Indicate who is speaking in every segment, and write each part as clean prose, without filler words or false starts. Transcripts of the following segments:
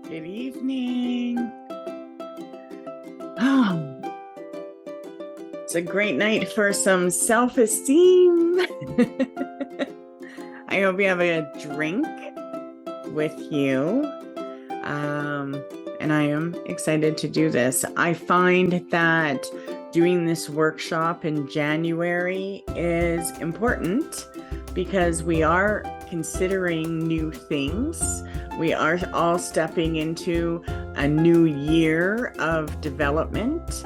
Speaker 1: Good evening. Oh, it's a great night for some self-esteem. I hope you have a drink with you. And I am excited to do this. I find that doing this workshop in January is important because we are considering new things. We are all stepping into a new year of development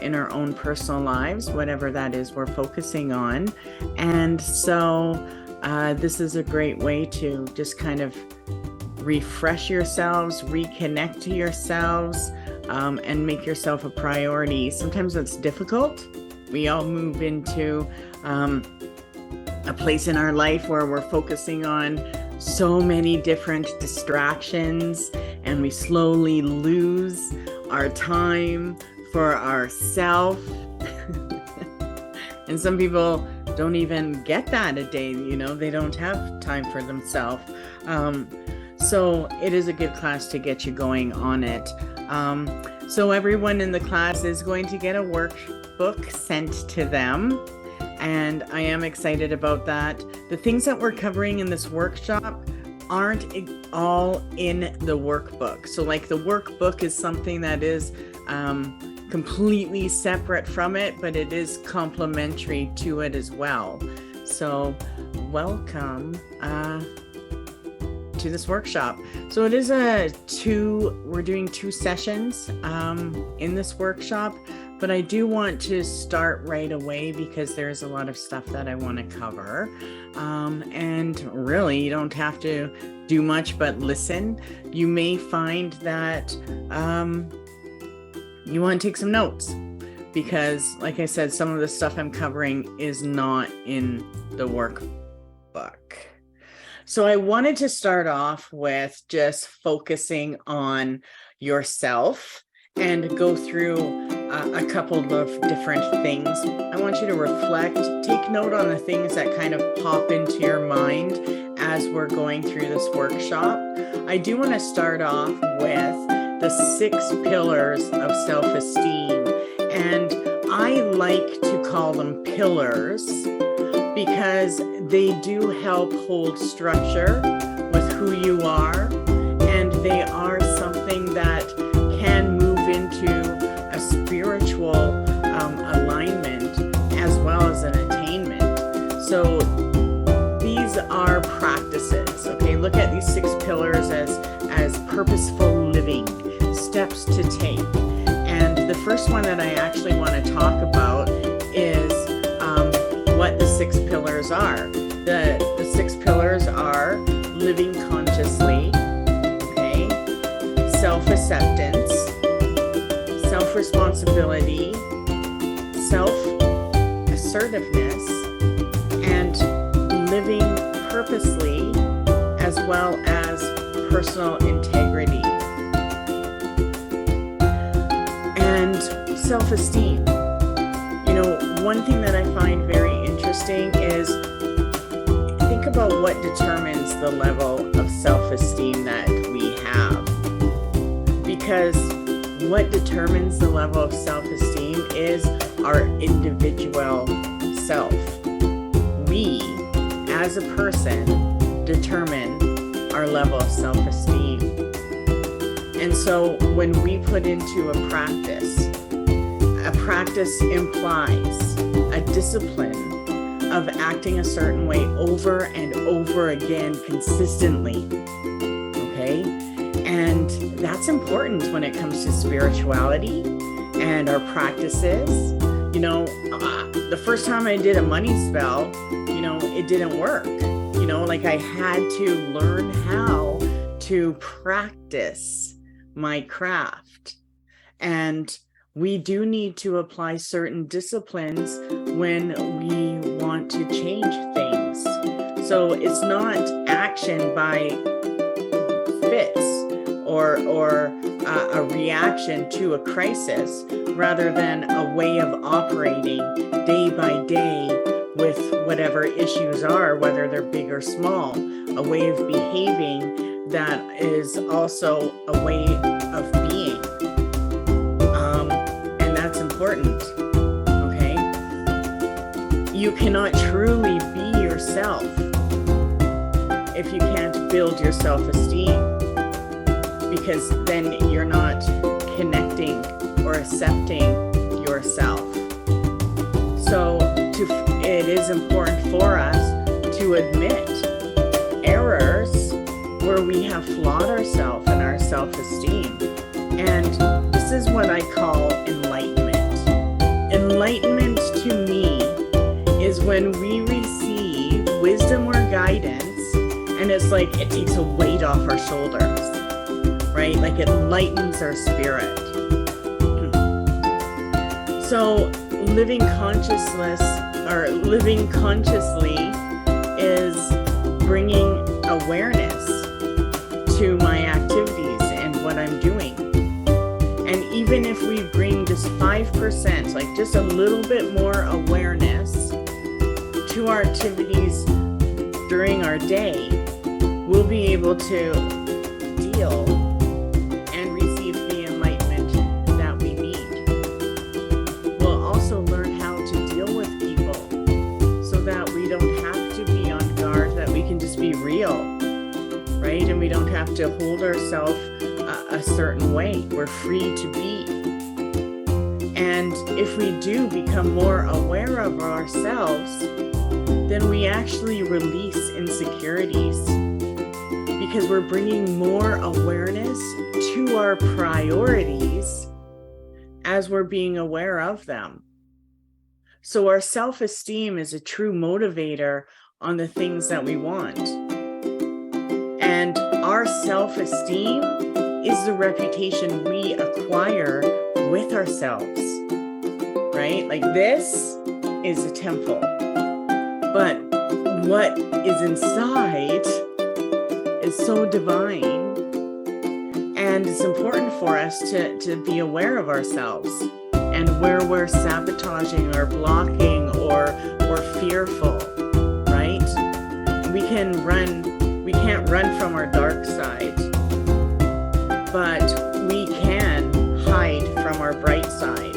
Speaker 1: in our own personal lives, whatever that is we're focusing on. And so this is a great way to just kind of refresh yourselves, reconnect to yourselves, and make yourself a priority. Sometimes it's difficult. We all move into a place in our life where we're focusing on so many different distractions, and we slowly lose our time for ourself. And some people don't even get that a day, they don't have time for themselves. So it is a good class to get you going on it. So everyone in the class is going to get a workbook sent to them. And I am excited about that. The things that we're covering in this workshop aren't all in the workbook. So like the workbook is something that is completely separate from it, but it is complementary to it as well. So welcome to this workshop. So it is we're doing 2 sessions in this workshop. But I do want to start right away because there's a lot of stuff that I want to cover. And really, you don't have to do much but listen. You may find that you want to take some notes because, like I said, some of the stuff I'm covering is not in the workbook. So I wanted to start off with just focusing on yourself and go through a couple of different things. I want you to reflect, take note on the things that kind of pop into your mind as we're going through this workshop. I do want to start off with the 6 pillars of self-esteem. And I like to call them pillars because they do help hold structure with who you are. And they are something that can move into a spiritual alignment as well as an attainment. So these are practices. Okay, look at these 6 pillars as purposeful living, steps to take. And the first one that I actually want to talk about is what the 6 pillars are. The 6 pillars are living consciously, okay, self-acceptance, self-responsibility, self-assertiveness, and living purposely, as well as personal integrity. And self-esteem. One thing that I find very interesting is think about what determines the level of self-esteem that we have. Because what determines the level of self-esteem is our individual self. We, as a person, determine our level of self-esteem. And so when we put into a practice implies a discipline of acting a certain way over and over again consistently. Okay? And that's important when it comes to spirituality and our practices. The first time I did a money spell, it didn't work. I had to learn how to practice my craft. And we do need to apply certain disciplines when we want to change things. So it's not action by fits or a reaction to a crisis, rather than a way of operating day by day with whatever issues are, whether they're big or small, a way of behaving that is also a way of being. And that's important, okay? You cannot truly be yourself if you can't build your self-esteem, because then you're not connecting or accepting yourself. So it is important for us to admit errors where we have flawed ourselves and our self-esteem. And this is what I call enlightenment. Enlightenment to me is when we receive wisdom or guidance, and it's like it takes a weight off our shoulders, right? Like it lightens our spirit. So living consciously is bringing awareness to my activities and what I'm doing. And even if we bring just 5%, like just a little bit more awareness to our activities during our day, we'll be able to deal and receive the enlightenment that we need. We'll also learn how to deal with people so that we don't have to be on guard, that we can just be real, right? And we don't have to hold ourselves a certain way. We're free to be. And if we do become more aware of ourselves, then we actually release insecurities, because we're bringing more awareness to our priorities as we're being aware of them. So our self-esteem is a true motivator on the things that we want. And our self-esteem is the reputation we acquire with ourselves, right? Like this is a temple, but what is inside is so divine. And it's important for us to be aware of ourselves and where we're sabotaging or blocking or fearful, right? We can't run from our dark side, but we can hide from our bright side,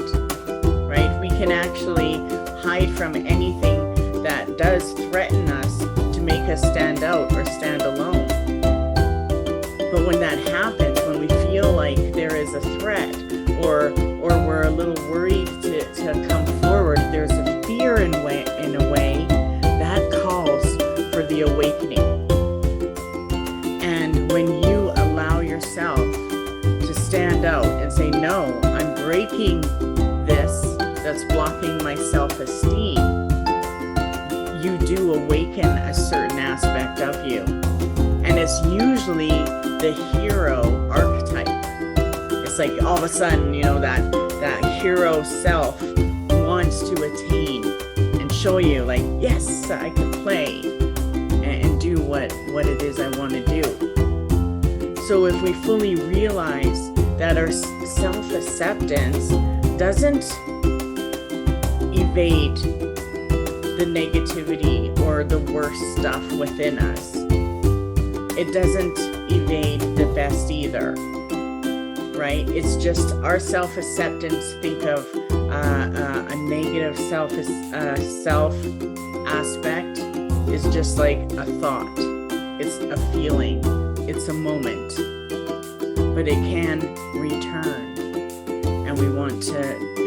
Speaker 1: right? We can actually hide from anything that does threaten us to make us stand out or stand alone. But when that happens, when we feel like there is a threat or we're a little worried to come forward, there's a fear in a way that calls for the awakening. And when you allow yourself to stand out and say, no, I'm breaking this that's blocking my self-esteem, you do awaken a certain aspect of you. And it's usually the hero archetype. It's like all of a sudden, that hero self wants to attain and show you like, yes, I can play and do what it is I want to do. So if we fully realize that our self-acceptance doesn't evade the negativity or the worst stuff within us, it doesn't evade the best either, right? It's just our self-acceptance. Think of a negative self aspect is just like a thought. It's a feeling. It's a moment. But it can return.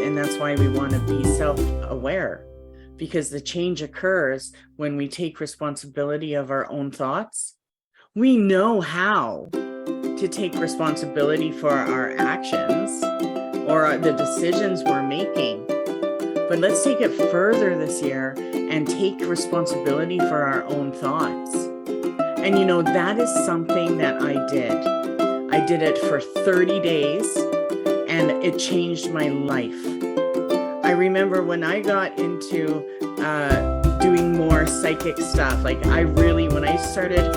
Speaker 1: And that's why we want to be self-aware, because the change occurs when we take responsibility of our own thoughts. We know how to take responsibility for our actions or the decisions we're making. But let's take it further this year and take responsibility for our own thoughts. And that is something that I did. I did it for 30 days and it changed my life. I remember when I got into doing more psychic stuff, like when I started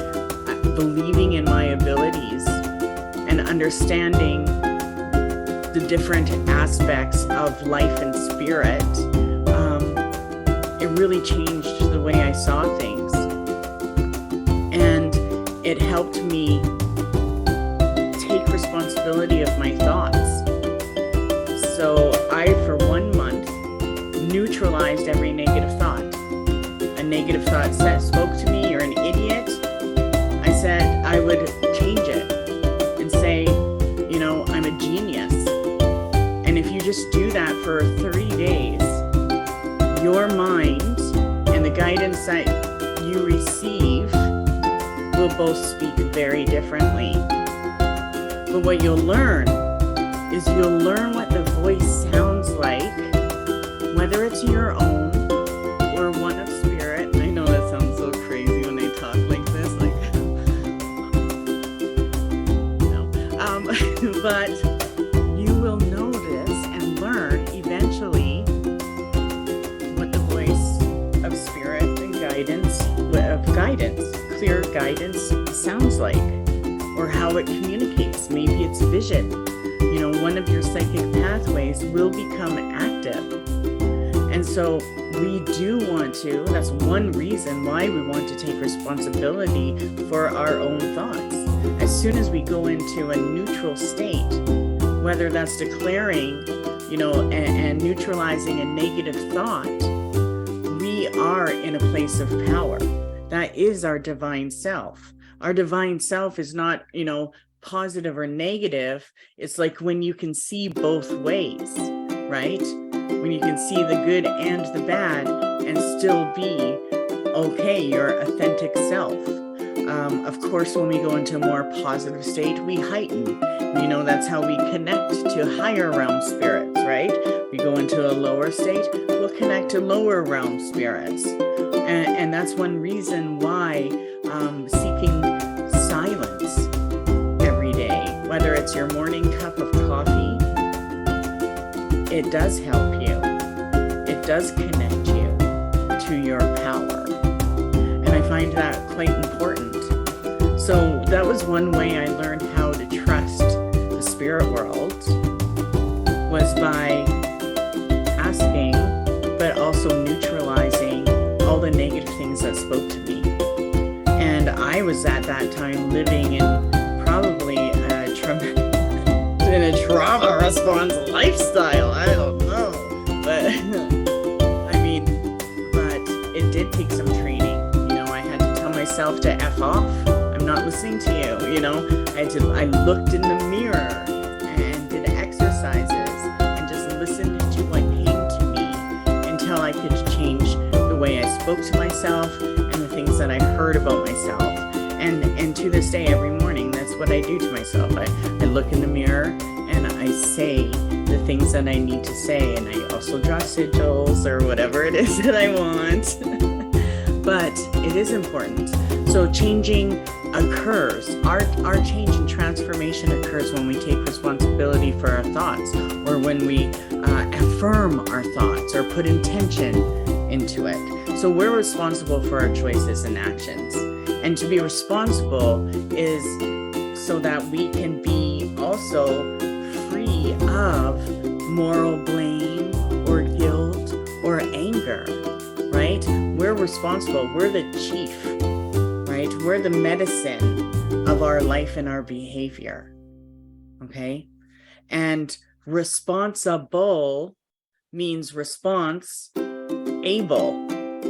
Speaker 1: believing in my abilities and understanding the different aspects of life and spirit, it really changed the way I saw things. And it helped me responsibility of my thoughts. So I, for 1 month, neutralized every negative thought. A negative thought spoke to me, "You're an idiot." I said I would change it and say, I'm a genius. And if you just do that for 3 days, your mind and the guidance that you receive will both speak very differently. But what you'll learn is you'll learn what the voice sounds like, whether it's your own or one of spirit. I know that sounds so crazy when I talk like this, no. But you will notice and learn eventually what the voice of spirit and clear guidance sounds like, or how it communicates. Maybe it's vision. One of your psychic pathways will become active. And so we do want to, that's one reason why we want to take responsibility for our own thoughts. As soon as we go into a neutral state, whether that's declaring, and neutralizing a negative thought, we are in a place of power. That is our divine self. Our divine self is not, positive or negative. It's like when you can see both ways, right? When you can see the good and the bad and still be okay, your authentic self. Of course, when we go into a more positive state, we heighten. That's how we connect to higher realm spirits, right? We go into a lower state, we'll connect to lower realm spirits. And that's one reason why seeking silence every day, whether it's your morning cup of coffee, it does help you. It does connect you to your power. And I find that quite important. So that was one way I learned how to trust the spirit world, was by asking, but also neutralizing all the negative things that spoke to me. And I was at that time living in probably a trauma response lifestyle. I don't know, but but it did take some training. I had to tell myself to F off. I'm not listening to you. I looked in the mirror and did exercises and just listened to what came to me until I could change the way I spoke to myself and the things that I heard about myself. And to this day, every morning, that's what I do to myself. I look in the mirror and I say the things that I need to say, and I also draw sigils or whatever it is that I want. But it is important. So changing occurs. Our change and transformation occurs when we take responsibility for our thoughts, or when we affirm our thoughts or put intention into it. So we're responsible for our choices and actions. And to be responsible is so that we can be also free of moral blame or guilt or anger, right? We're responsible. We're the chief, right? We're the medicine of our life and our behavior, okay? And responsible means response able,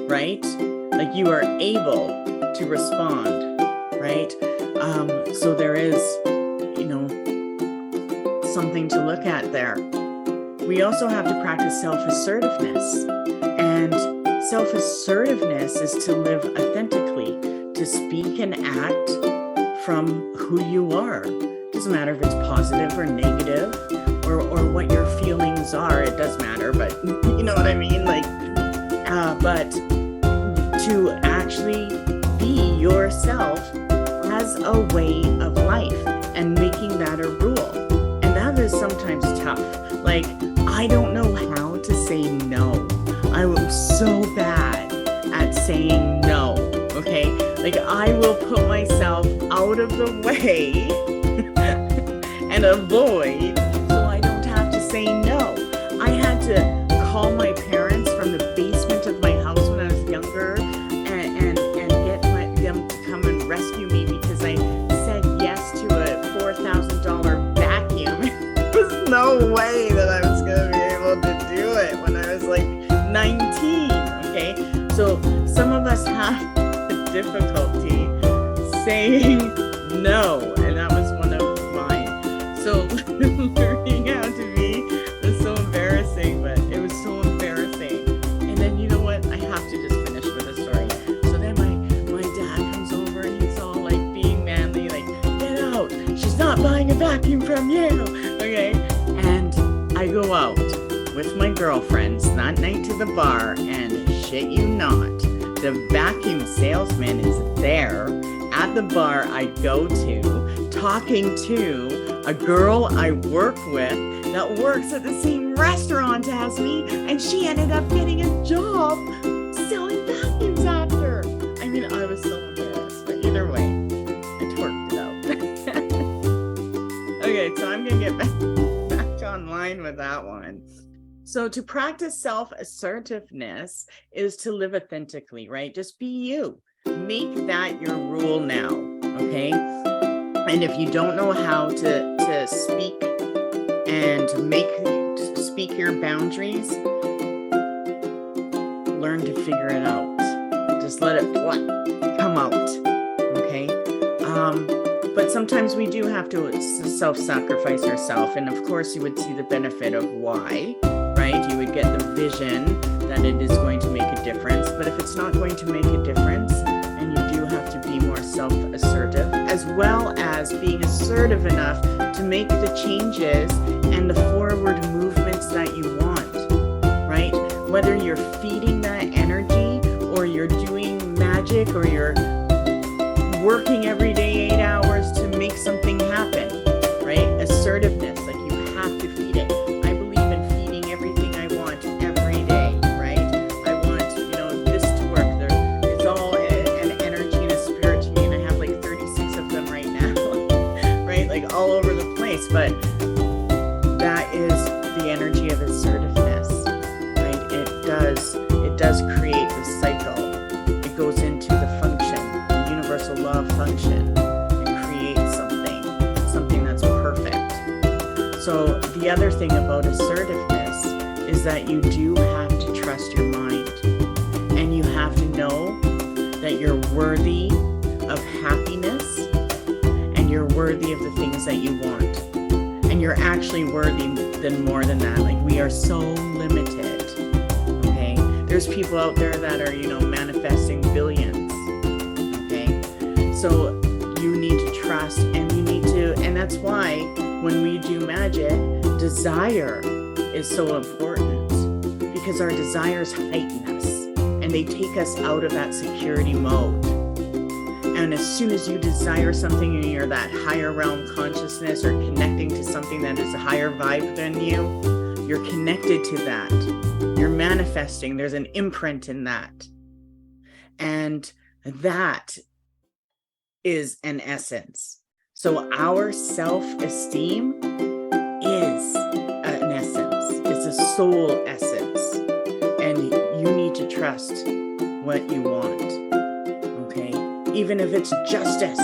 Speaker 1: right? Like you are able to respond, right? So there is, something to look at there. We also have to practice self-assertiveness. And self-assertiveness is to live authentically, to speak and act from who you are. It doesn't matter if it's positive or negative, or what your feelings are. It does matter, but you know what I mean? But to actually be yourself as a way of life and making that a rule. And that is sometimes tough. Like, I don't know how to say no. I am so bad at saying no, okay? Like, I will put myself out of the way and avoid so I don't have to say no. I had to call my parents from the basement of my house when I was younger and get them to come and rescue me because I said yes to a $4,000 vacuum no way that I was going to be able to do it when I was like 19. Okay. So some of us have difficulty saying no, and that was one of mine. So learning how to be was so embarrassing, but it was so embarrassing. And then you know what? I have to just finish with a story. So then my dad comes over and he's all like being manly, like, get out. She's not buying a vacuum from you. Okay. And I go out with my girlfriends that night to the bar, and shit you not, the vacuum salesman is there at the bar I go to, talking to a girl I work with that works at the same restaurant as me, and she ended up getting a job selling vacuums after. I mean, I was so embarrassed, but either way, I twerked it out. Okay, so I'm gonna get back online with that one. So to practice self-assertiveness is to live authentically, right? Just be you. Make that your rule now, okay? And if you don't know how to speak and speak your boundaries, learn to figure it out. Just let it come out, okay? But sometimes we do have to self-sacrifice ourselves. And of course, you would see the benefit of why, right? You would get the vision that it is going to make a difference. But if it's not going to make a difference, and you do have to be more self-assertive, as well as being assertive enough to make the changes and the forward movements that you want, right? Whether you're feeding that energy or you're doing magic or you're working every day 8 hours to make something happen, right? Assertiveness, like you have to feed it. I believe in feeding everything I want every day, right? I want, this to work. It's all an energy and a spirit to me, and I have like 36 of them right now, right? Like all over the place, but that is the energy of assertiveness, right? It does create the cycle. It goes into the universal law of function and create something that's perfect. So the other thing about assertiveness is that you do have to trust your mind, and you have to know that you're worthy of happiness and you're worthy of the things that you want, and you're actually worthy more than that. Like, we are so limited. Okay, there's people out there that are manifesting billions. So you need to trust, and and that's why when we do magic, desire is so important, because our desires heighten us and they take us out of that security mode. And as soon as you desire something and you're that higher realm consciousness or connecting to something that is a higher vibe than you, you're connected to that. You're manifesting. There's an imprint in that. And that is an essence. So our self-esteem is an essence. It's a soul essence. And you need to trust what you want. Okay? Even if it's justice,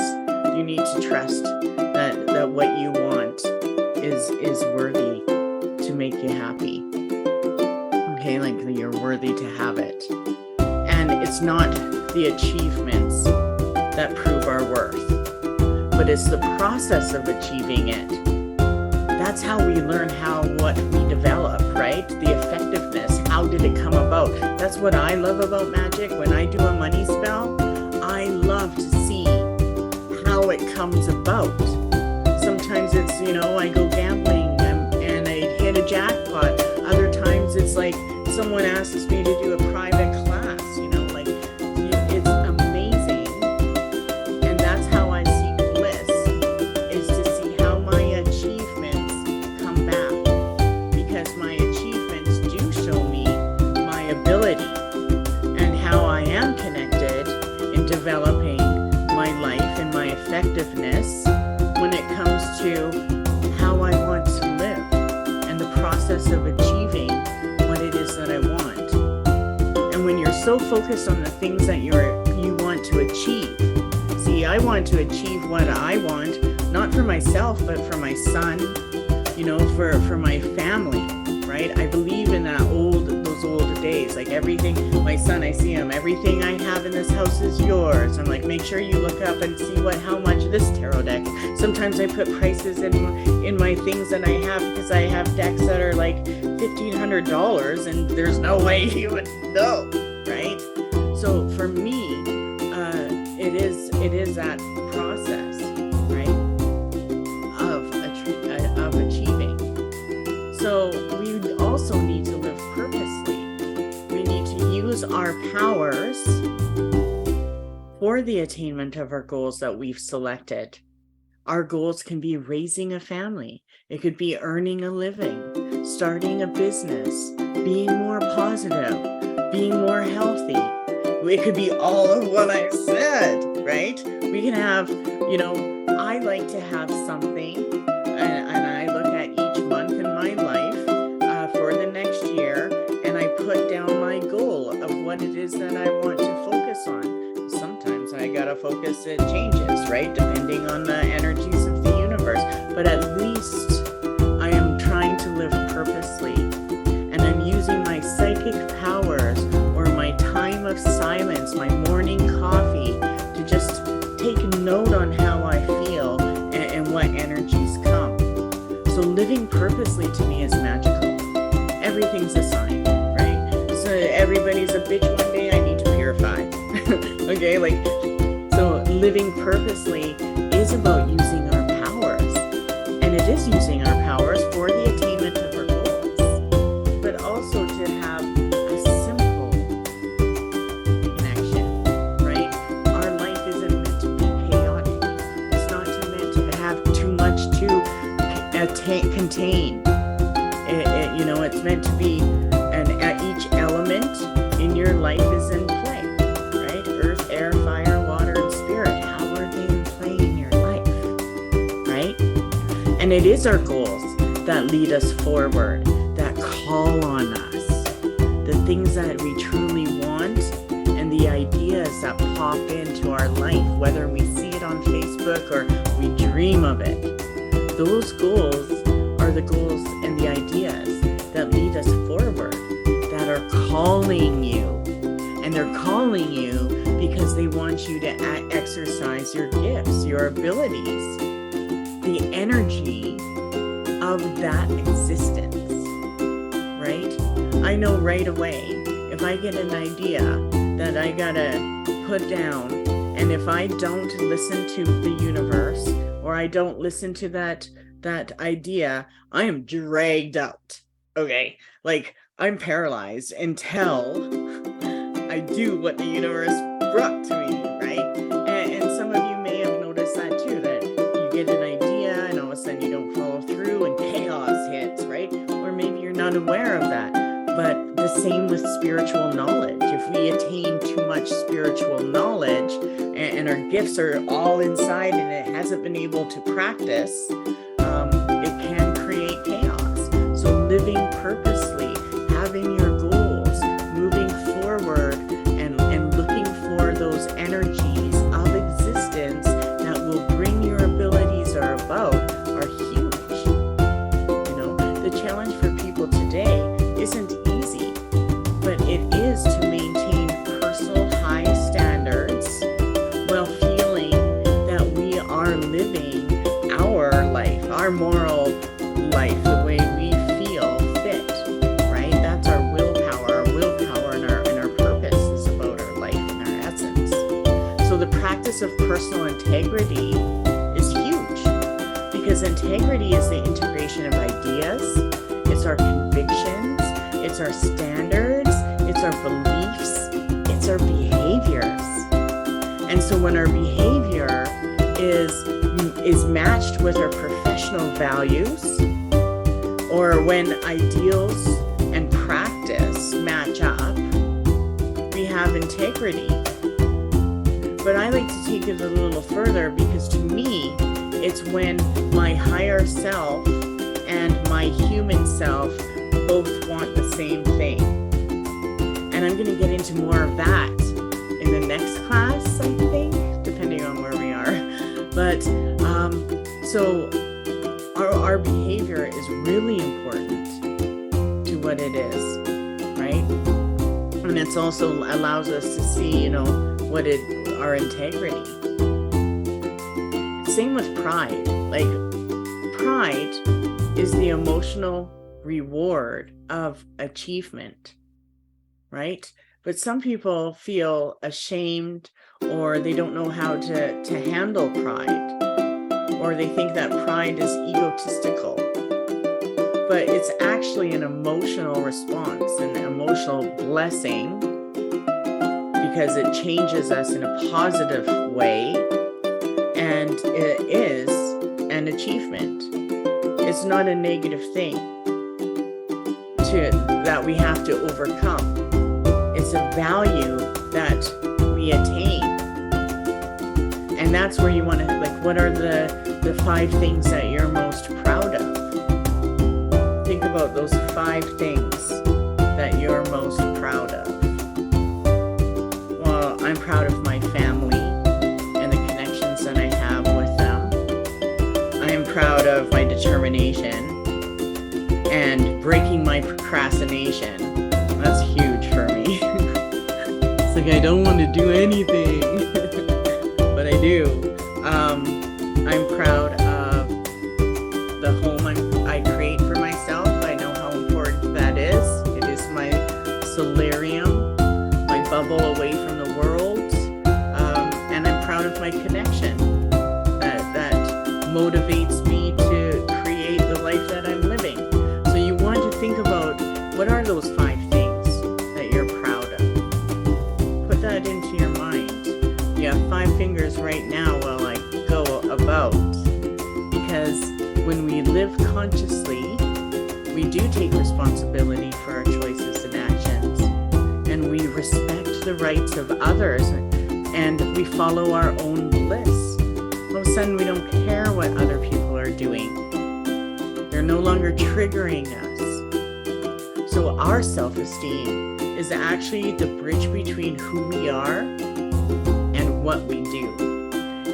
Speaker 1: you need to trust that what you want is worthy to make you happy. Okay, like you're worthy to have it. And it's not the achievements that prove our worth, but it's the process of achieving it. That's how we learn what we develop, right? The effectiveness. How did it come about? That's what I love about magic. When I do a money spell, I love to see how it comes about. Sometimes it's, I go gambling and I hit a jackpot. Other times it's like someone asks me to do a private class, it's amazing. And that's how I see bliss, is to see how my achievements come back. Because my achievements do show me my ability and how I am connected in developing my life and my effectiveness when it comes to how I want to live and the process of achieving what it is that I want. And when you're so focused on the things that you want to achieve, see, I want to achieve what I want, not for myself, but for my son, for my family, right? I believe in those old days, like everything, my son, I see him, everything I have in this house is yours. I'm like, make sure you look up and see how much this tarot deck. Sometimes I put prices in my things that I have, because I have decks that are like $1,500 and there's no way you would know, right? So for me, it is that process, right, of achieving. So we also need to live purposely. We need to use our powers for the attainment of our goals that we've selected. Our goals can be raising a family. It could be earning a living, starting a business, being more positive, being more healthy. It could be all of what I said, right? We can have, I like to have something, and I look at each month in my life for the next year, and I put down my goal of what it is that I want to focus on. Sometimes I gotta focus, it changes, right? Depending on the energies of the universe. But at least I am trying to live purposely, and I'm using my psychic powers or my time of silence, my morning coffee, to just take note on how I feel and what energies come. So living purposely to me is magical. Everything's a sign, right? So everybody's a bitch one day, I need to purify. Okay, so living purposely is about using our powers, and it is using our powers for the attainment of our goals, but also to have a simple connection, right? Our life isn't meant to be chaotic. It's not meant to have too much to contain. It's meant to be, and at each element in your life is in play, right? Earth, air, fire, water, and spirit. How are they in play in your life, right? And it is our goals that lead us forward, that call on us, the things that we truly want, and the ideas that pop into our life, whether we see it on Facebook or we dream of it. Those goals are the goals and the ideas that lead us forward, that are calling you. And they're calling you because they want you to exercise your gifts, your abilities, the energy of that existence, right? I know right away, if I get an idea that I gotta put down, and if I don't listen to the universe, or I don't listen to that idea, I am dragged out. Okay, I'm paralyzed until I do what the universe brought to me, right? And some of you may have noticed that too, that you get an idea and all of a sudden you don't follow through and chaos hits, right? Or maybe you're not aware of that. But the same with spiritual knowledge. If we attain too much spiritual knowledge and our gifts are all inside and it hasn't been able to practice, it can create chaos. So living purposely, having your goals, moving forward, and looking for those energies of existence that will bring your abilities are about are huge. The challenge for people today isn't easy, but it is to maintain personal high standards while feeling that we are living our life, our moral life, the way we feel fit, right? That's our willpower. Our willpower and our purpose is about our life and our essence. So the practice of personal integrity is huge, because integrity is the integration of ideas, it's our convictions, it's our standards, it's our beliefs, it's our behaviors. And so when our behavior is matched with our professional values, or when ideals and practice match up, we have integrity. But I like to take it a little further, because to me, it's when my higher self and my human self both want the same thing. And I'm going to get into more of that in the next class, I think, depending on where we are. But so our our behavior is really important to what it is, right? And it's also allows us to see, our integrity. Same with pride. Like, pride is the emotional reward of achievement, right? But some people feel ashamed, or they don't know how to handle pride, or they think that pride is egotistical. But it's actually an emotional response, an emotional blessing, because it changes us in a positive way, and it is an achievement. It's not a negative thing that we have to overcome. It's a value that we attain. And that's where you want to, what are the 5 things that you're most proud of? Think about those 5 things that you're most proud of. Well, I'm proud of my family and the connections that I have with them. I am proud of my determination and breaking my procrastination. That's huge for me. It's like I don't want to do anything, but I do. I'm proud of the home I create for myself. I know how important that is. It is my solarium, my bubble away from the world. And I'm proud of my connection that motivates me to create the life that I'm living. So you want to think about, what are those 5 things that you're proud of? Put that into your mind. You have 5 fingers right now while I go about, because when we live consciously, we do take responsibility for our choices and actions, and we respect the rights of others, and we follow our own bliss. All of a sudden, we don't care what other people are doing. They're no longer triggering us. So our self-esteem is actually the bridge between who we are and what we do.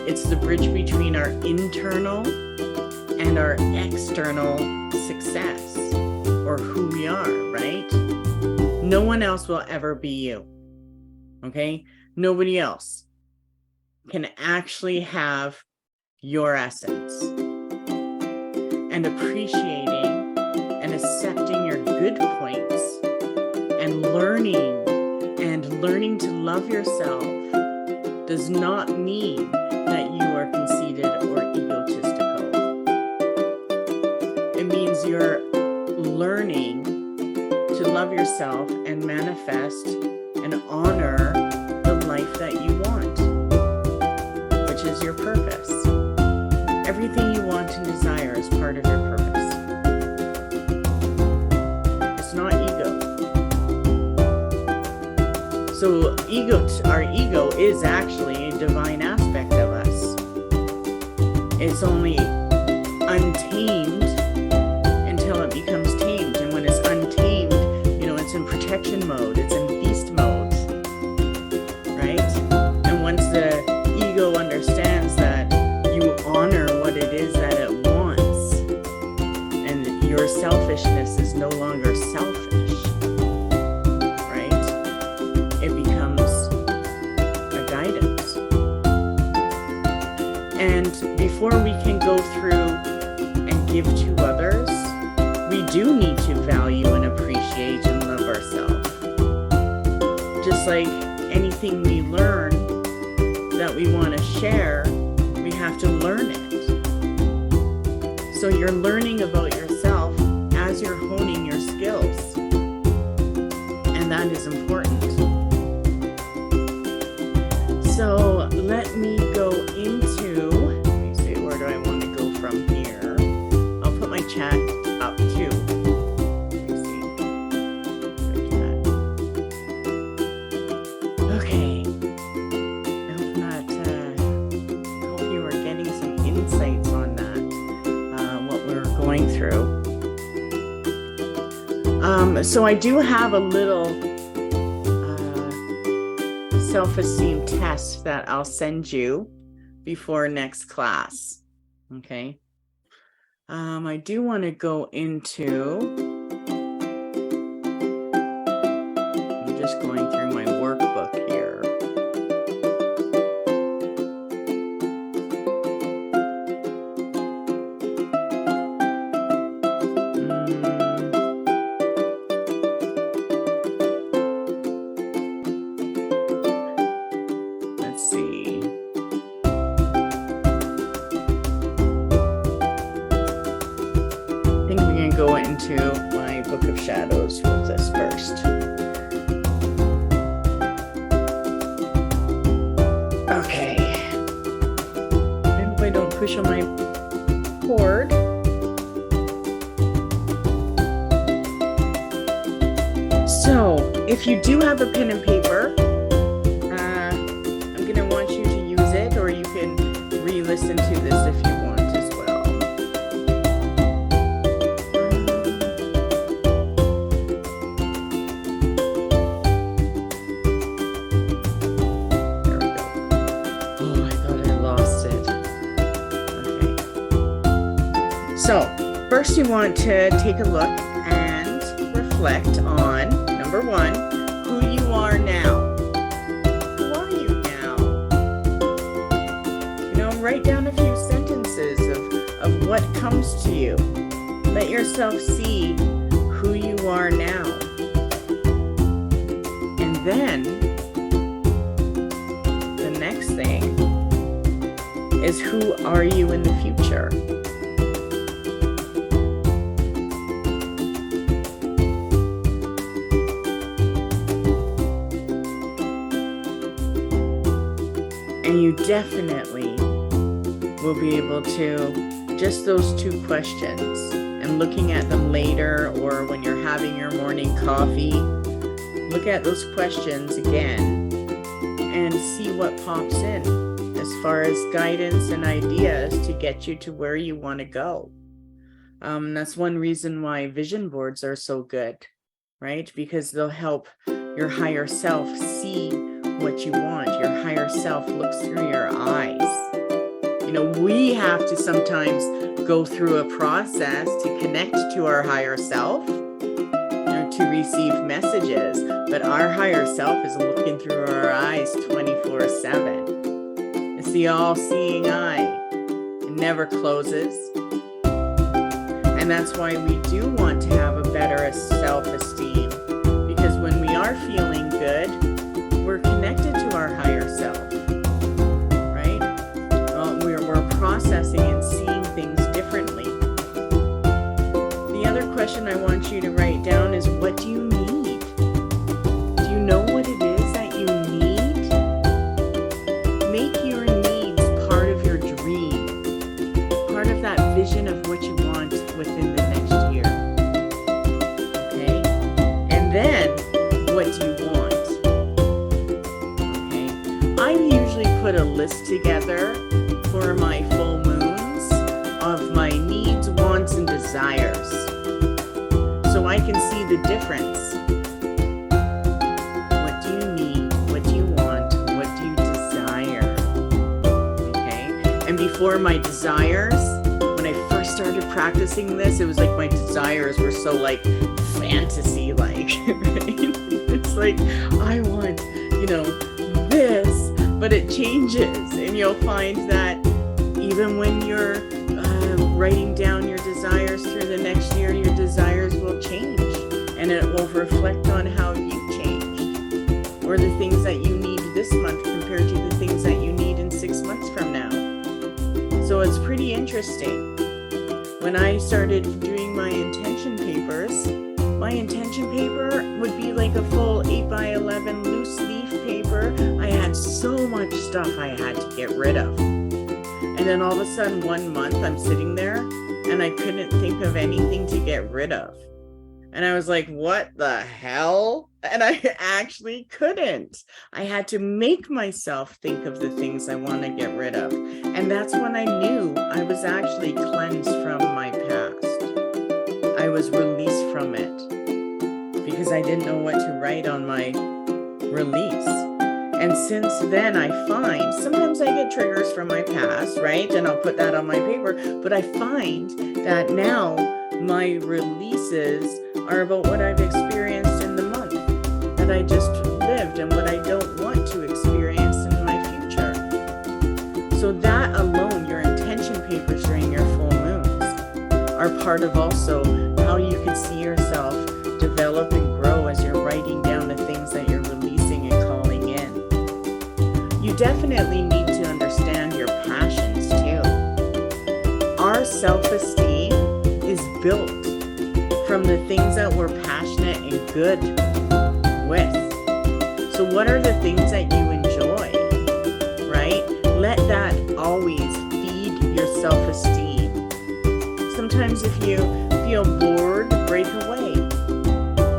Speaker 1: It's the bridge between our internal and our external success, or who we are, right? No one else will ever be you, okay? Nobody else can actually have your essence. And appreciating and accepting your good points and learning to love yourself does not mean that you are conceited or egotistical. It means you're learning to love yourself and manifest and honor the life that you want, which is your purpose. Everything you want and desire is part of your purpose. It's not ego. So our ego is actually a divine aspect of us. It's only untamed until it becomes tamed. And when it's untamed, it's in protection mode. It's in beast mode, right? And once the ego understands that you honor what it is that it wants, and your selfishness is no longer selfish, right? It becomes a guidance. And before we can go through and give to others, we do need to value and appreciate and love ourselves. Just like anything we learn that we want to share, we have to learn it. So you're learning about yourself as you're honing your skills. And that is important. So let me go into, let me see, where do I want to go from here? I'll put my chat up too. Let me see. There's that. Okay. I hope you are getting some insights on that, what we're going through. So I do have a little self-esteem test that I'll send you before next class. Okay. I do want to go into, I'm just going through my workbook here. Let's see. I think we're going to go into my book of shadows with this first. Okay. I hope I don't push on my cord. So, if you do have a pen and paper, I'm going to want you to use it, or you can re-listen to this if you want as well. There we go. Oh, I thought I lost it. Okay. So, first you want to take a look and reflect on, number one, who you are now. Who are you now? You know, write down a few sentences of what comes to you. Let yourself see who you are now. And then, the next thing is, who are you in the future? And you definitely will be able to, just those two questions, and looking at them later or when you're having your morning coffee, look at those questions again and see what pops in as far as guidance and ideas to get you to where you want to go. That's one reason why vision boards are so good, right? Because they'll help your higher self see what you want. Your higher self looks through your eyes. You know, we have to sometimes go through a process to connect to our higher self, you know, to receive messages, but our higher self is looking through our eyes 24/7. It's the all-seeing eye. It never closes. And that's why we do want to have a better self-esteem, because when we are feeling good, we're connected to our higher self, right? Well, we're processing and seeing things differently. The other question I want you to write down is, what do you need? Do you know what it is that you need? Make your needs part of your dream, part of that vision of what you want within the next year. Okay? And then, what do you want? I usually put a list together for my full moons of my needs, wants, and desires, so I can see the difference. What do you need? What do you want? What do you desire? Okay? And before, my desires, when I first started practicing this, it was like my desires were so like fantasy-like, right? It's like, I want, you know, this. But it changes, and you'll find that even when you're writing down your desires through the next year, your desires will change, and it will reflect on how you changed, or the things that you need this month compared to the things that you need in 6 months from now. So it's pretty interesting. When I started doing my intention papers, my intention paper would be like a full 8x11 loose leaf paper. I had so much stuff I had to get rid of. And then all of a sudden, 1 month, I'm sitting there and I couldn't think of anything to get rid of. And I was like, what the hell? And I actually couldn't. I had to make myself think of the things I want to get rid of. And that's when I knew I was actually cleansed from my past. I was released from it because I didn't know what to write on my release. And since then, I find sometimes I get triggers from my past, right? And I'll put that on my paper. But I find that now my releases are about what I've experienced in the month that I just lived and what I don't want to experience in my future. So that alone, your intention papers during your full moons are part of also how you can see yourself develop and grow as you're writing down the things that you're releasing and calling in. You definitely need to understand your passions too. Our self-esteem is built from the things that we're passionate and good with. So what are the things that you enjoy, right? Let that always feed your self-esteem. Sometimes if you feel bored, break away.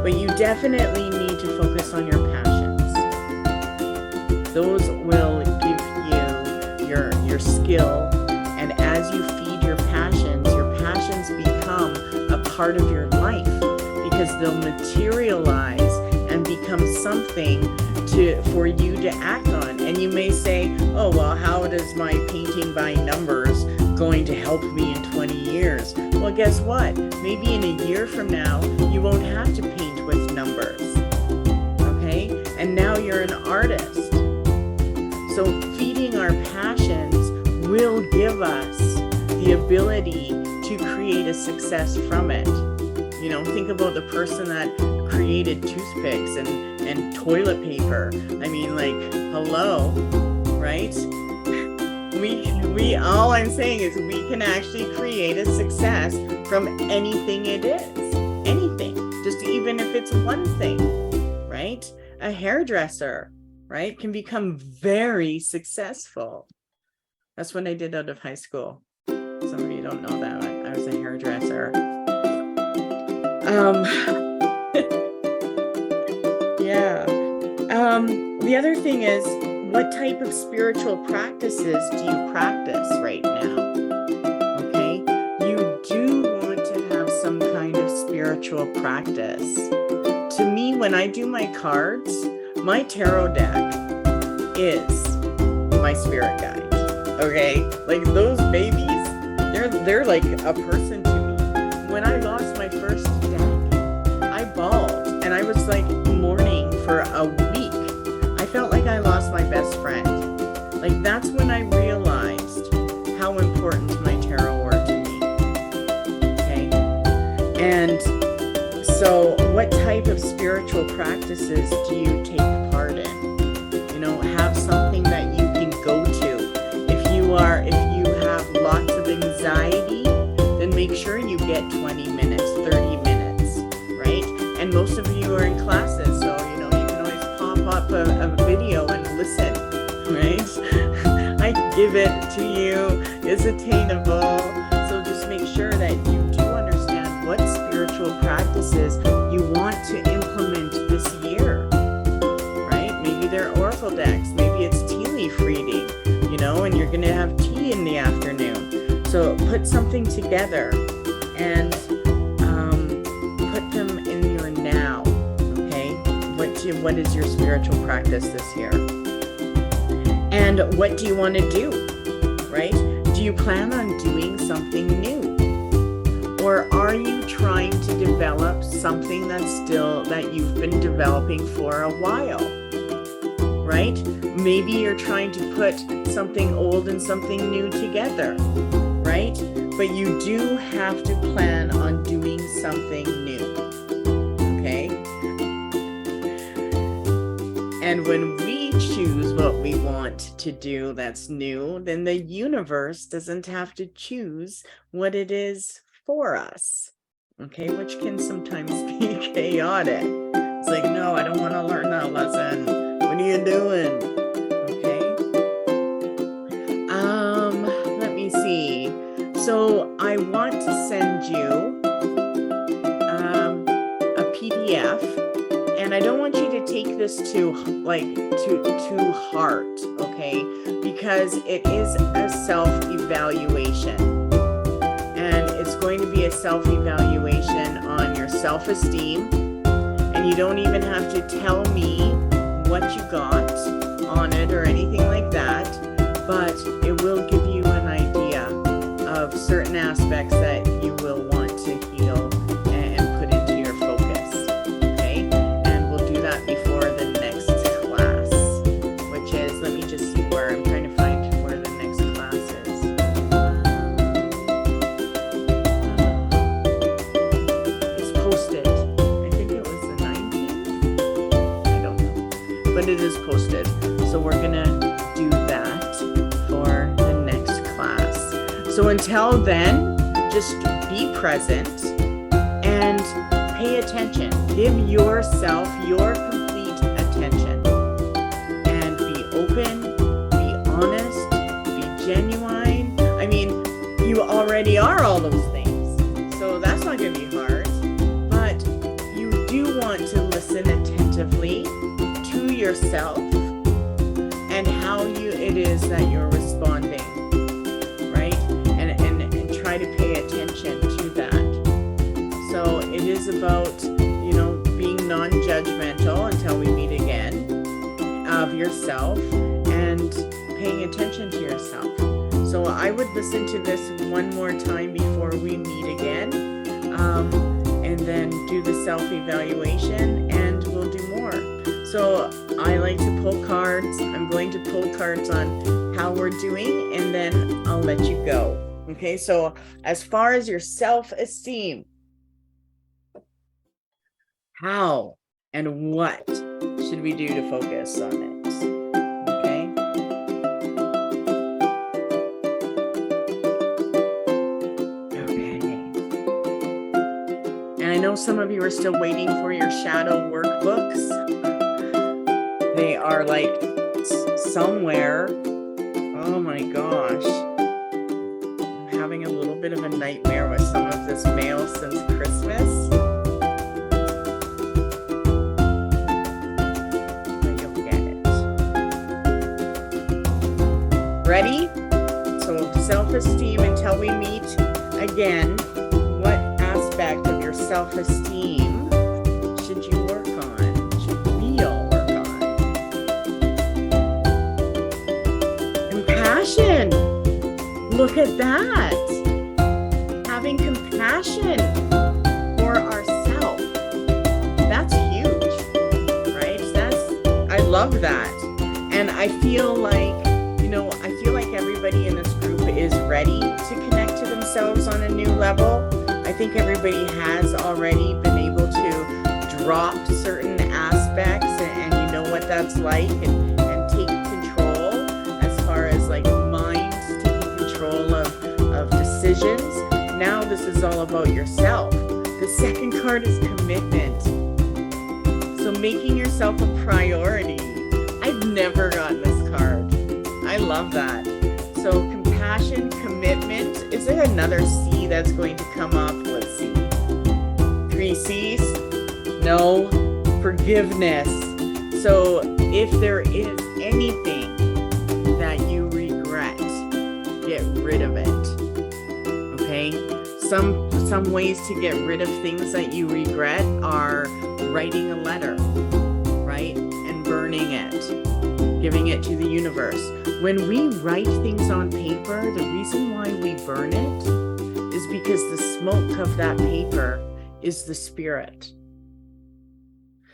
Speaker 1: But you definitely need to focus on your passions. Those will give you your skill. And as you feed your passions become a part of your life because they'll materialize and become something for you to act on. And you may say, oh, well, how does my painting by numbers going to help me in 20 years? Well, guess what? Maybe in a year from now, you won't have to paint with numbers. Okay? And now you're an artist. So feeding our passions will give us the ability to create a success from it. You know, think about the person that created toothpicks and toilet paper. I mean, like, hello, right? We all I'm saying is we can actually create a success from anything it is. Anything. Just even if it's one thing, right? A hairdresser, right, can become very successful. That's what I did out of high school. Some of you don't know that. I was a hairdresser. Yeah. The other thing is, what type of spiritual practices do you practice right now? Okay. You do want to have some kind of spiritual practice. To me, when I do my cards, my tarot deck is my spirit guide. Okay. Like those babies, they're like a person to me. When I lost my first deck, I bawled and I was like mourning for a week. I felt like I lost my best friend. Like that's when I realized how important my tarot were to me. Okay. And so what type of spiritual practices do you take part in? You know, have something that you can go to. If you have lots of anxiety, then make sure you get 20 minutes, 30 minutes, right? And most of you are in classes, so you know you can always pop up a video and listen, right? I give it to you. It's attainable. So just make sure that you do understand what spiritual practices you want to implement this year, right? Maybe they're oracle decks. Maybe it's tea leaf reading, you know, and you're going to have tea in the afternoon. So put something together and put them in your now, okay? What is your spiritual practice this year? And what do you want to do, right? Do you plan on doing something new? Or are you trying to develop something that you've been developing for a while, right? Maybe you're trying to put something old and something new together, right? But you do have to plan on doing something new, okay? And when we choose what we want to do that's new, then the universe doesn't have to choose what it is for us, okay? Which can sometimes be chaotic. It's like, no, I don't want to learn that lesson. What are you doing? Okay. Let me see. So I want to send you a PDF, and I don't want you to take this to heart, okay? Because it is a self-evaluation, and it's going to be a self-evaluation on your self-esteem, and you don't even have to tell me what you got. on it or anything like that, but it will give you an idea of certain aspects that you will want to heal and put into your focus. Okay, and we'll do that before the next class, which is, let me just see where I'm trying to find where the next class is. It's posted. I think it was the 19th. I don't know, but it is posted. So we're gonna do that for the next class. So until then, just be present and pay attention. Give yourself your complete attention and be open, be honest, be genuine. I mean, you already are all those things, so that's not going to be hard, but you do want to listen attentively to yourself and how it is that you're responding, right? And try to pay attention to that. So it is about, being non-judgmental until we meet again of yourself and paying attention to yourself. So I would listen to this one more time before we meet again, and then do the self-evaluation, and we'll do more. So I like to pull cards. I'm going to pull cards on how we're doing, and then I'll let you go. Okay, so as far as your self-esteem, how and what should we do to focus on it? Okay. Okay. And I know some of you are still waiting for your shadow workbooks. They are like somewhere. Oh my gosh. I'm having a little bit of a nightmare with some of this mail since Christmas. But you'll get it. Ready? So self-esteem until we meet again. What aspect of your self-esteem should you work on? Should we all work on? Compassion. Look at that. Having compassion for ourselves. That's huge, right? I love that. And I feel like, everybody in this group is ready to connect to themselves on a new level. I think everybody has already been able to drop certain aspects and you know what that's like, and take control as far as like mind taking control of decisions. Now this is all about yourself. The second card is commitment. So making yourself a priority. I've never gotten this card. I love that. So compassion, commitment. Is there another C that's going to come up? Let's see. 3 C's? No. Forgiveness. So if there is anything that you regret, get rid of it. Okay? Some ways to get rid of things that you regret are writing a letter, right? And burning it, giving it to the universe. When we write things on paper, the reason why we burn it is because the smoke of that paper is the spirit.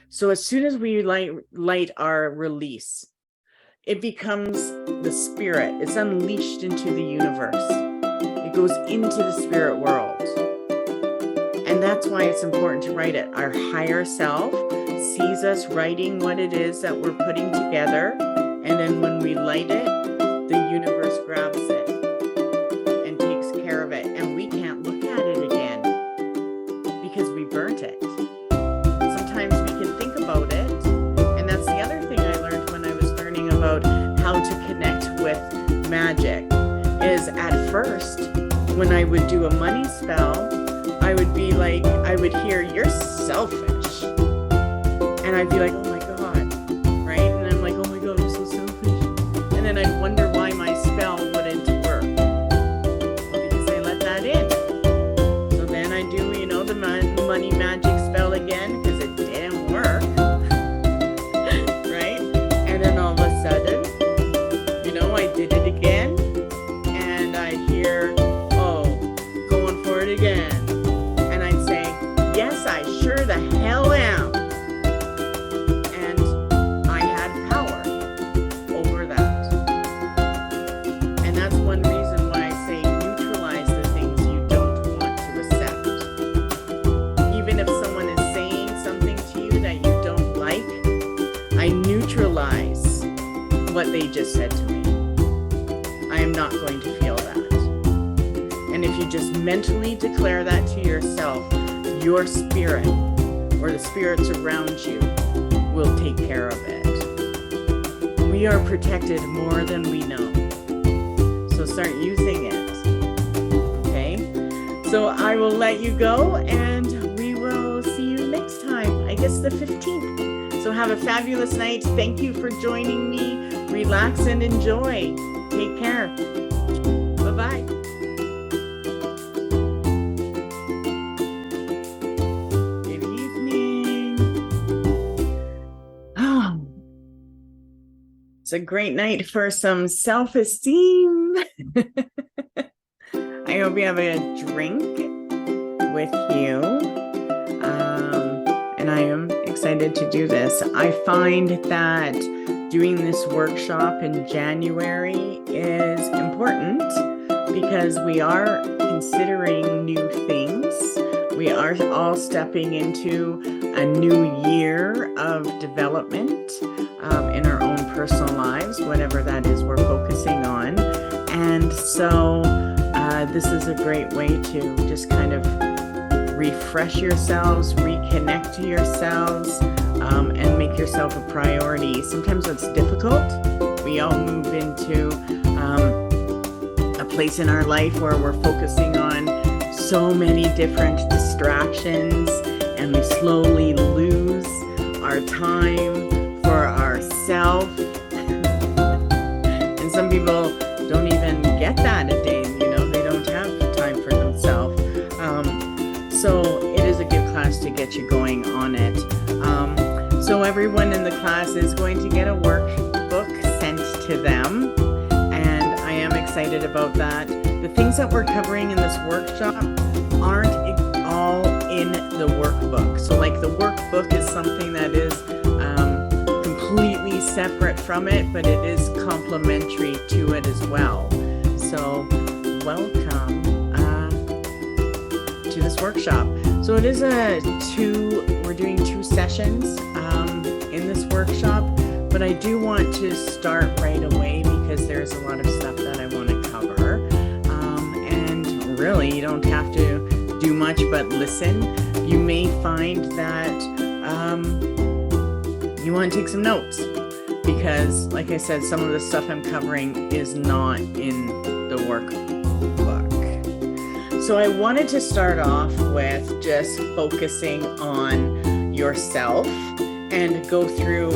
Speaker 1: So as soon as we light our release, it becomes the spirit. It's unleashed into the universe. It goes into the spirit world. And that's why it's important to write it. Our higher self sees us writing what it is that we're putting together. And then when we light it, the universe grabs it and takes care of it. And we can't look at it again because we burnt it. Sometimes we can think about it. And that's the other thing I learned when I was learning about how to connect with magic, is at first, when I would do a money spell, I would be like, I would hear, "You're selfish." And I'd be like, "Oh my God," right? And I'm like, "Oh my God, I'm so selfish." And then I'd wonder why my spell wouldn't work. Well, because I let that in. So then I do, the money magic spell again, because it didn't work. Right? And then all of a sudden, they just said to me. I am not going to feel that. And if you just mentally declare that to yourself, your spirit or the spirits around you will take care of it. We are protected more than we know. So start using it. Okay? So I will let you go, and we will see you next time. I guess the 15th. So have a fabulous night. Thank you for joining me. Relax and enjoy. Take care. Bye-bye. Good evening. Oh, it's a great night for some self-esteem. I hope you have a drink with you. And I am excited to do this. I find that doing this workshop in January is important because we are considering new things. We are all stepping into a new year of development in our own personal lives, whatever that is we're focusing on. And so this is a great way to just kind of refresh yourselves, reconnect to yourselves, and make yourself a priority. Sometimes it's difficult. We all move into a place in our life where we're focusing on so many different distractions, and we slowly lose our time for ourselves. And some people don't even get that a day. They don't have time for themselves. So it is a good class to get you going on it. So everyone in the class is going to get a workbook sent to them, and I am excited about that. The things that we're covering in this workshop aren't all in the workbook. So like the workbook is something that is completely separate from it, but it is complementary to it as well. So welcome to this workshop. So it is we're doing 2 sessions in this workshop, but I do want to start right away because there's a lot of stuff that I want to cover. And really, you don't have to do much but listen. You may find that you want to take some notes because, like I said, some of the stuff I'm covering is not in the workbook. So I wanted to start off with just focusing on yourself and go through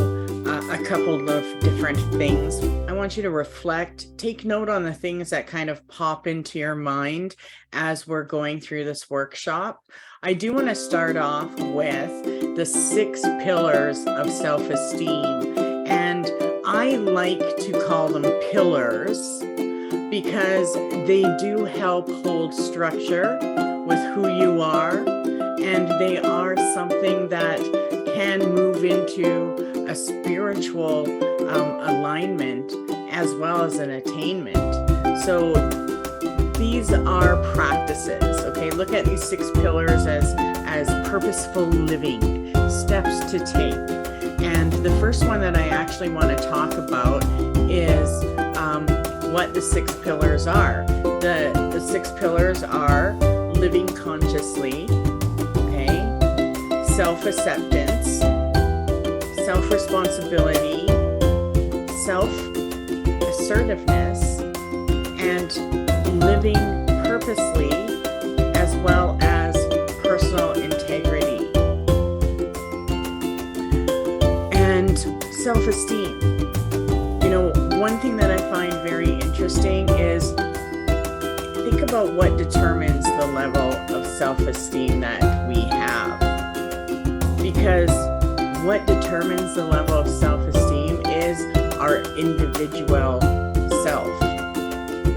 Speaker 1: a couple of different things. I want you to reflect, take note on the things that kind of pop into your mind as we're going through this workshop. I do want to start off with the 6 pillars of self-esteem. And I like to call them pillars because they do help hold structure with who you are, and they are something that can move into a spiritual alignment as well as an attainment. So these are practices, okay? Look at these 6 pillars as purposeful living, steps to take. And the first one that I actually want to talk about is what the 6 pillars are. The 6 pillars are living consciously, okay? Self-acceptance, self-responsibility, self-assertiveness, and living purposely, as well as personal integrity. And self-esteem. One thing that I find very interesting is think about what determines the level of self-esteem that we have. Because what determines the level of self-esteem is our individual self.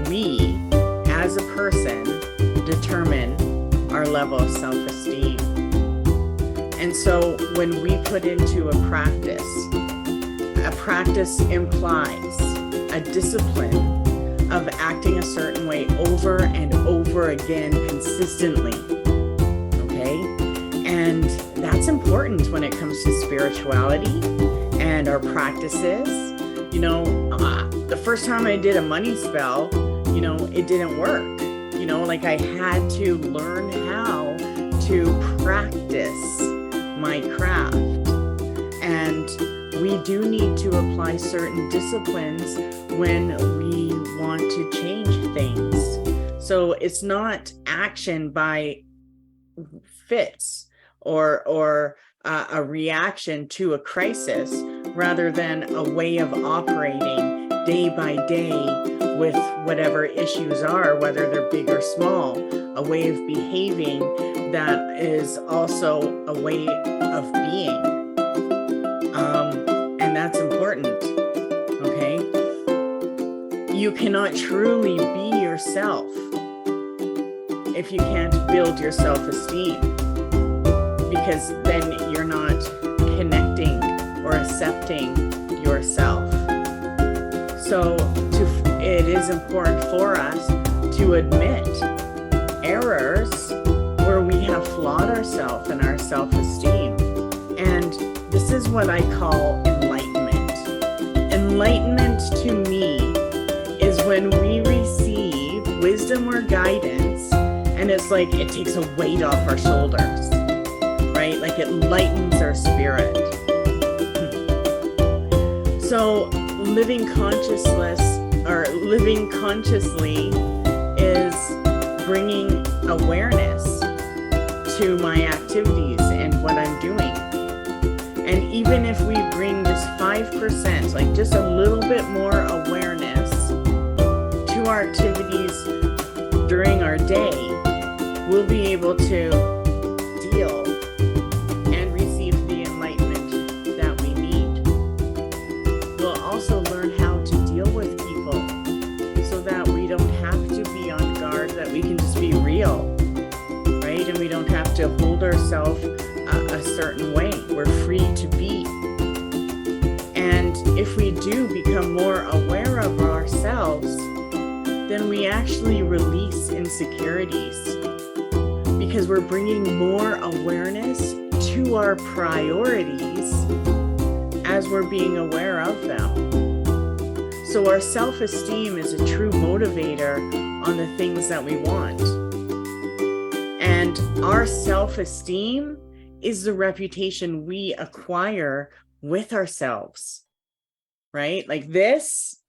Speaker 1: We, as a person, determine our level of self-esteem. And so when we put into a practice implies a discipline of acting a certain way over and over again consistently, okay? And that's important when it comes to spirituality and our practices The first time I did a money spell, it didn't work. Like I had to learn how to practice my craft. And we do need to apply certain disciplines when we want to change things. So it's not action by fits or a reaction to a crisis, rather than a way of operating day by day with whatever issues are, whether they're big or small, a way of behaving that is also a way of being. And that's important, okay? You cannot truly be yourself if you can't build your self-esteem, because then you're not connecting or accepting yourself. So it is important for us to admit errors where we have flawed ourselves and our self-esteem. And this is what I call enlightenment. Enlightenment to me is when we receive wisdom or guidance, and it's like it takes a weight off our shoulders, right? Like it lightens our spirit. So living consciously is bringing awareness to my activities and what I'm doing. And even if we bring just 5%, like just a little bit more awareness to our activities during our day, we'll be able to deal and receive the enlightenment that we need. We'll also learn how to deal with people so that we don't have to be on guard, that we can just be real, right? And we don't have to hold ourselves a certain way. We're free to be. And if we do become more aware of ourselves, then we actually release insecurities, because we're bringing more awareness to our priorities as we're being aware of them. So our self-esteem is a true motivator on the things that we want. And our self-esteem is the reputation we acquire with ourselves, right? Like this